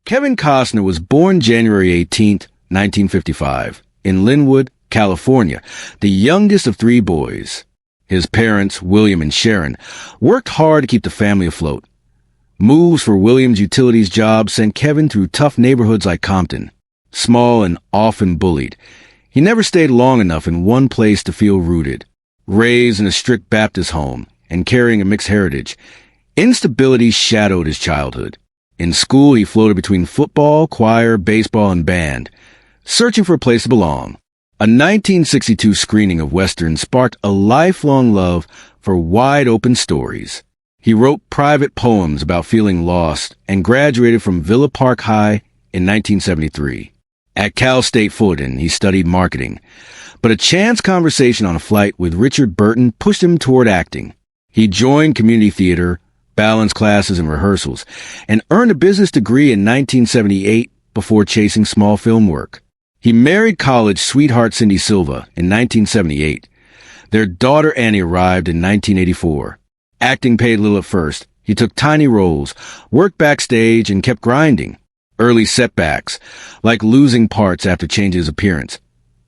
Kevin Costner was born January 18, 1955, in Lynwood, California, the youngest of three boys. His parents, William and Sharon, worked hard to keep the family afloat. Moves for William's utilities job sent Kevin through tough neighborhoods like Compton. Small and often bullied, he never stayed long enough in one place to feel rooted. Raised in a strict Baptist home and carrying a mixed heritage, instability shadowed his childhood. In school, he floated between football, choir, baseball, and band, searching for a place to belong. A 1962 screening of Western sparked a lifelong love for wide-open stories. He wrote private poems about feeling lost and graduated from Villa Park High in 1973. At Cal State Fullerton, he studied marketing, but a chance conversation on a flight with Richard Burton pushed him toward acting. He joined community theater, balanced classes and rehearsals, and earned a business degree in 1978 before chasing small film work. He married college sweetheart Cindy Silva in 1978. Their daughter Annie arrived in 1984. Acting paid little at first. He took tiny roles, worked backstage, and kept grinding. Early setbacks, like losing parts after changing his appearance,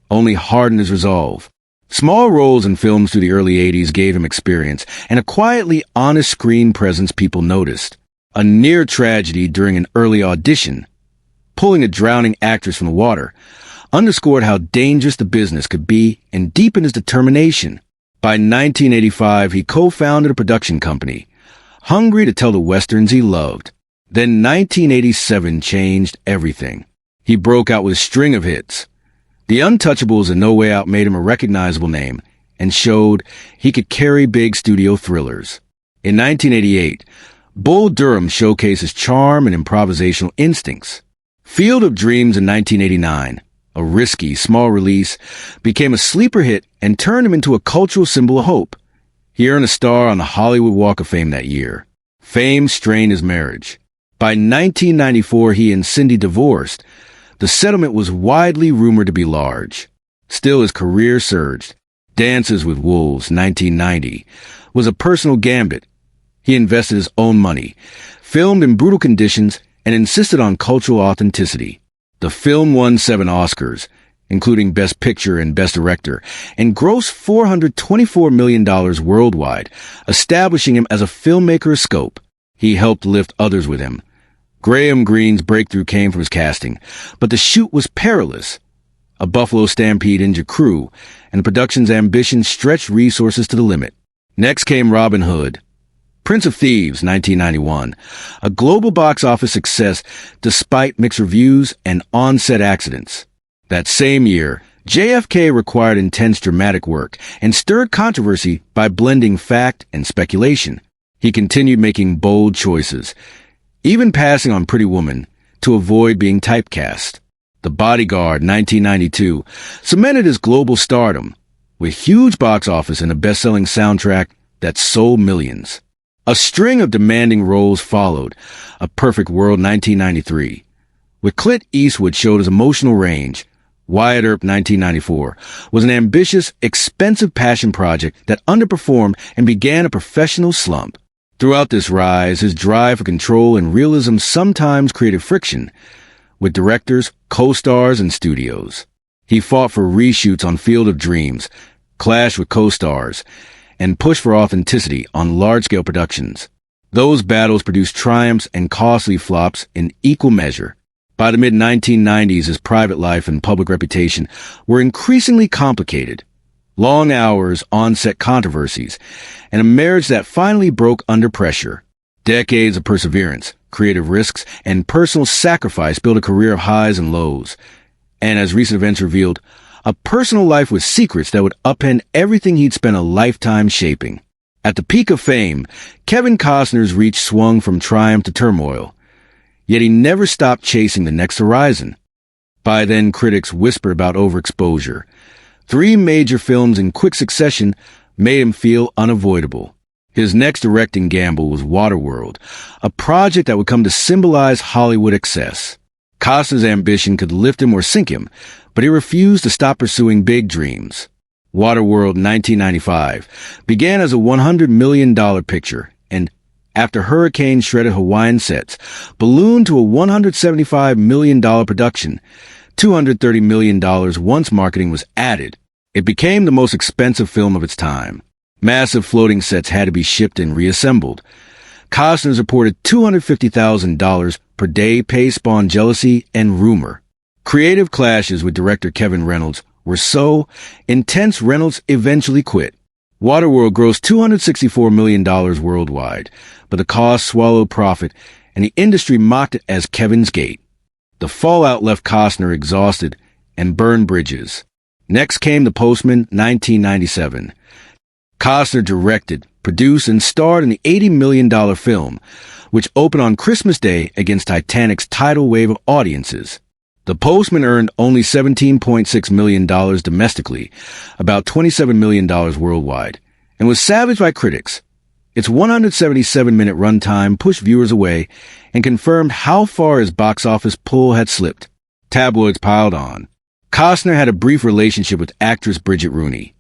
only hardened his resolve. Small roles in films through the early 80s gave him experience and a quietly honest screen presence people noticed. A near tragedy during an early audition, pulling a drowning actress from the water, underscored how dangerous the business could be and deepened his determination. By 1985, he co-founded a production company, hungry to tell the westerns he loved. Then 1987 changed everything. He broke out with a string of hits. The Untouchables and No Way Out made him a recognizable name and showed he could carry big studio thrillers. In 1988, Bull Durham showcased his charm and improvisational instincts. Field of Dreams in 1989, a risky, small release, became a sleeper hit and turned him into a cultural symbol of hope. He earned a star on the Hollywood Walk of Fame that year. Fame strained his marriage. By 1994, he and Cindy divorced. The settlement was widely rumored to be large. Still, his career surged. Dances with Wolves, 1990, was a personal gambit. He invested his own money, filmed in brutal conditions, and insisted on cultural authenticity. The film won 7 Oscars, including Best Picture and Best Director, and grossed $424 million worldwide, establishing him as a filmmaker of scope. He helped lift others with him. Graham Greene's breakthrough came from his casting, but the shoot was perilous. A Buffalo Stampede injured crew, and the production's ambition stretched resources to the limit. Next came Robin Hood, Prince of Thieves, 1991, a global box office success despite mixed reviews and on-set accidents. That same year, JFK required intense dramatic work and stirred controversy by blending fact and speculation. He continued making bold choices, even passing on Pretty Woman to avoid being typecast. The Bodyguard, 1992, cemented his global stardom with huge box office and a best-selling soundtrack that sold millions. A string of demanding roles followed. A Perfect World, 1993, with Clint Eastwood showed his emotional range. Wyatt Earp, 1994, was an ambitious, expensive passion project that underperformed and began a professional slump. Throughout this rise, his drive for control and realism sometimes created friction with directors, co-stars, and studios. He fought for reshoots on Field of Dreams, clashed with co-stars, and pushed for authenticity on large-scale productions. Those battles produced triumphs and costly flops in equal measure. By the mid-1990s, his private life and public reputation were increasingly complicated. Long hours, on-set controversies, and a marriage that finally broke under pressure. Decades of perseverance, creative risks, and personal sacrifice built a career of highs and lows. And as recent events revealed, a personal life with secrets that would upend everything he'd spent a lifetime shaping. At the peak of fame, Kevin Costner's reach swung from triumph to turmoil. Yet he never stopped chasing the next horizon. By then, critics whispered about overexposure. 3 major films in quick succession made him feel unavoidable. His next directing gamble was Waterworld, a project that would come to symbolize Hollywood excess. Costner's ambition could lift him or sink him, but he refused to stop pursuing big dreams. Waterworld 1995 began as a $100 million picture and after hurricane-shredded Hawaiian sets ballooned to a $175 million production. $230 million once marketing was added. It became the most expensive film of its time. Massive floating sets had to be shipped and reassembled. Costner's reported $250,000 per day pay spawned jealousy and rumor. Creative clashes with director Kevin Reynolds were so intense Reynolds eventually quit. Waterworld grossed $264 million worldwide, but the cost swallowed profit, and the industry mocked it as Kevin's Gate. The fallout left Costner exhausted and burned bridges. Next came The Postman, 1997. Costner directed, produced, and starred in the $80 million film, which opened on Christmas Day against Titanic's tidal wave of audiences. The Postman earned only $17.6 million domestically, about $27 million worldwide, and was savaged by critics. Its 177-minute runtime pushed viewers away and confirmed how far his box office pull had slipped. Tabloids piled on. Costner had a brief relationship with actress Bridget Rooney.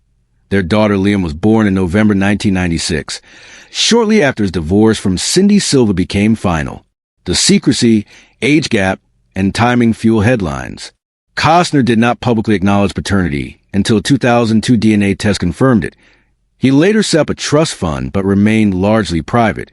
Their daughter Liam was born in November 1996, shortly after his divorce from Cindy Silva became final. The secrecy, age gap, and timing fuel headlines. Costner did not publicly acknowledge paternity until a 2002 DNA test confirmed it. He later set up a trust fund but remained largely private,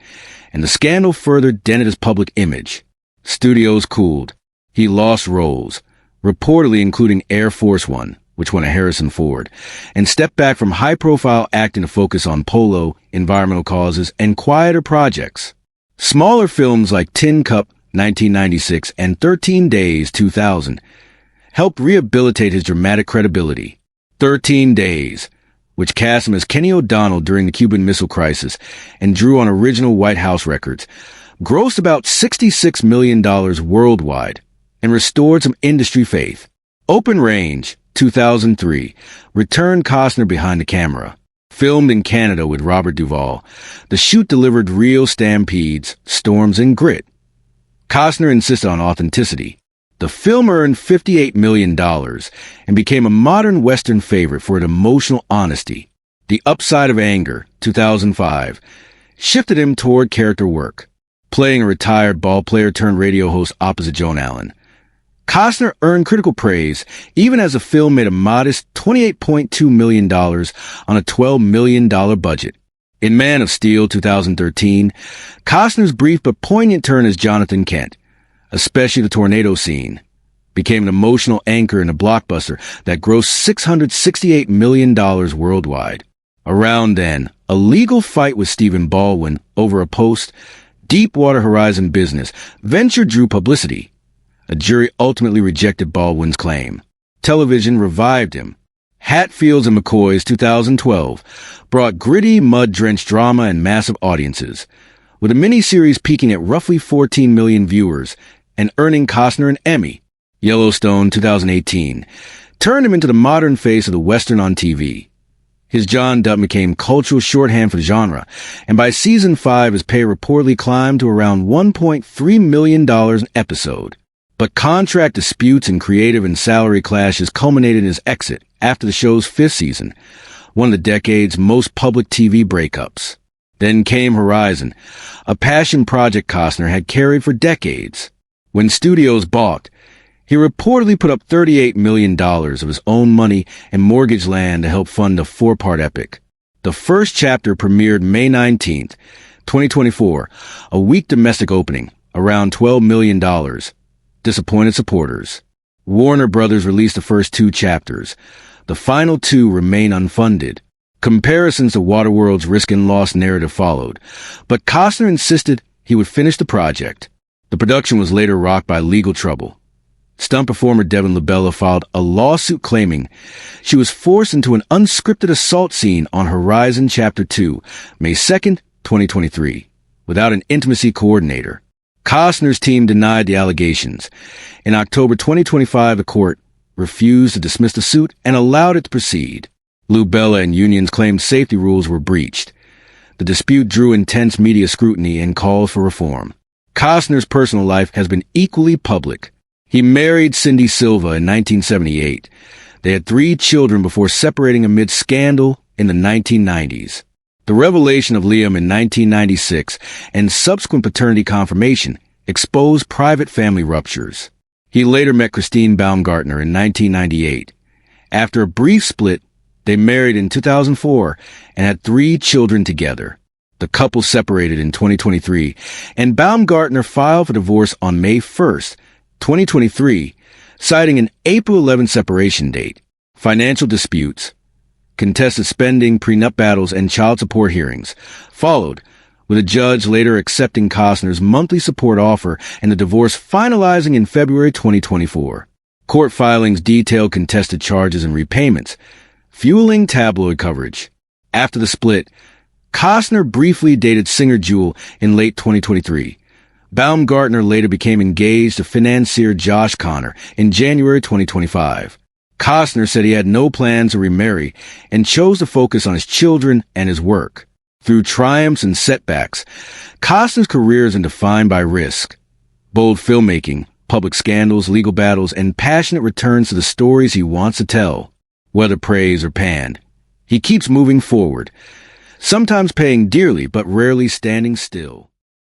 and the scandal further dented his public image. Studios cooled. He lost roles, reportedly including Air Force One, which won a Harrison Ford, and stepped back from high-profile acting to focus on polo, environmental causes, and quieter projects. Smaller films like Tin Cup, 1996, and 13 Days, 2000, helped rehabilitate his dramatic credibility. 13 Days, which cast him as Kenny O'Donnell during the Cuban Missile Crisis and drew on original White House records, grossed about $66 million worldwide and restored some industry faith. Open Range, 2003, returned Costner behind the camera. Filmed in Canada with Robert Duvall, the shoot delivered real stampedes, storms, and grit. Costner insisted on authenticity. The film earned $58 million and became a modern Western favorite for its emotional honesty. The Upside of Anger, 2005, shifted him toward character work, playing a retired ballplayer turned radio host opposite Joan Allen. Costner earned critical praise, even as the film made a modest $28.2 million on a $12 million budget. In Man of Steel 2013, Costner's brief but poignant turn as Jonathan Kent, especially the tornado scene, became an emotional anchor in a blockbuster that grossed $668 million worldwide. Around then, a legal fight with Stephen Baldwin over a post-Deepwater Horizon business venture drew publicity. A jury ultimately rejected Baldwin's claim. Television revived him. Hatfields and McCoy's 2012 brought gritty, mud-drenched drama and massive audiences, with a miniseries peaking at roughly 14 million viewers and earning Costner an Emmy. Yellowstone 2018 turned him into the modern face of the Western on TV. His John Dutt became cultural shorthand for the genre, and by season 5 his pay reportedly climbed to around $1.3 million an episode. But contract disputes and creative and salary clashes culminated in his exit after the show's 5th season, one of the decade's most public TV breakups. Then came Horizon, a passion project Costner had carried for decades. When studios balked, he reportedly put up $38 million of his own money and mortgaged land to help fund a 4-part epic. The first chapter premiered May 19th, 2024, a weak domestic opening, around $12 million. Disappointed supporters. Warner Brothers released the first 2 chapters. The final 2 remain unfunded. Comparisons to Waterworld's risk and loss narrative followed, but Costner insisted he would finish the project. The production was later rocked by legal trouble. Stunt performer Devin Labella filed a lawsuit claiming she was forced into an unscripted assault scene on Horizon Chapter 2, May 2nd, 2023, without an intimacy coordinator. Costner's team denied the allegations. In October 2025, the court refused to dismiss the suit and allowed it to proceed. Lubella and unions claimed safety rules were breached. The dispute drew intense media scrutiny and calls for reform. Costner's personal life has been equally public. He married Cindy Silva in 1978. They had 3 children before separating amid scandal in the 1990s. The revelation of Liam in 1996 and subsequent paternity confirmation exposed private family ruptures. He later met Christine Baumgartner in 1998. After a brief split, they married in 2004 and had 3 children together. The couple separated in 2023, and Baumgartner filed for divorce on May 1st, 2023, citing an April 11 separation date. Financial disputes, contested spending, prenup battles, and child support hearings followed, with a judge later accepting Costner's monthly support offer and the divorce finalizing in February 2024. Court filings detailed contested charges and repayments, fueling tabloid coverage. After the split, Costner briefly dated singer Jewel in late 2023. Baumgartner later became engaged to financier Josh Connor in January 2025. Costner said he had no plans to remarry and chose to focus on his children and his work. Through triumphs and setbacks, Costner's career is defined by risk, bold filmmaking, public scandals, legal battles, and passionate returns to the stories he wants to tell. Whether praised or panned, he keeps moving forward, sometimes paying dearly but rarely standing still.